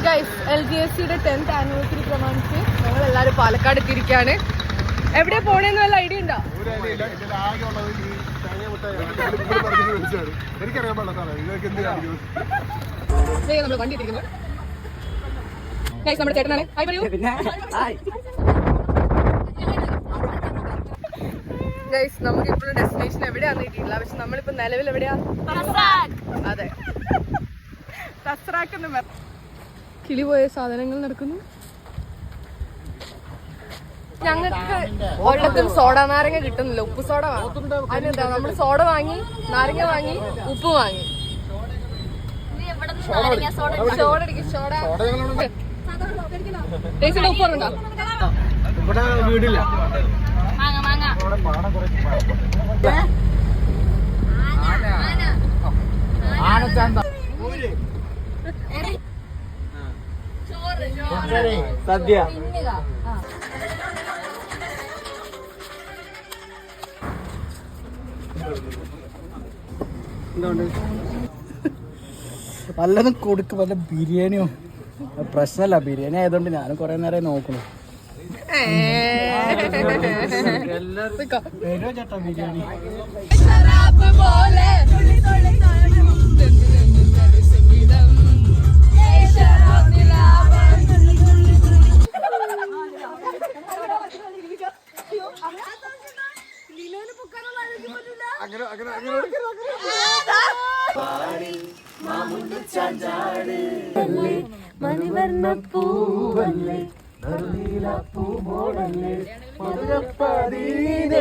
Guys LGSCയുടെ 10th anniversary പ്രമാണിച്ച് ഞങ്ങൾ എല്ലാവരും പാലക്കാട് എത്തിയിരിക്കുകയാണ്. എവിടെ പോണേന്ന് വല്ല ഐഡിയ ഉണ്ടോ? നമ്മൾ വണ്ടി ഇട്ടിരിക്കുന്നു. ഗൈസ് നമ്മുടെ ചേട്ടനാണ്. ഹായ് പറയൂ. ഗൈസ് നമുക്ക് ഇപ്പോഴും ഡെസ്റ്റിനേഷൻ എവിടെയാന്ന് കിട്ടിയില്ല. പക്ഷെ നമ്മളിപ്പോ നിലവിൽ എവിടെയാ? അതെ, തസ്രാക്ക്. കിളി പോയ സാധനങ്ങൾ നടക്കുന്നു. ഞങ്ങൾക്ക് ഒരിടത്തും സോഡ നാരങ്ങ കിട്ടുന്നില്ല. ഉപ്പ് സോഡ വാങ്ങും. അതിനെന്താ നമ്മൾ സോഡ വാങ്ങി, നാരങ്ങ വാങ്ങി, ഉപ്പ് വാങ്ങി. സോഡ അടിക്കും. സോഡ ഉപ്പ് ഉണ്ടോ? ഇവിടെ വീടില്ല. സദ്യ വല്ലതും കൊടുക്കും. വല്ല ബിരിയാണിയോ? പ്രശ്നമല്ല, ബിരിയാണി ആയതുകൊണ്ട് ഞാനും കുറെ നേരം നോക്കണം. ചേട്ടാ ബിരിയാണി മണിവർണ്ണ പൂവല്ലേ പൂമോടല്ലേ മധുരപ്പതിയിൽ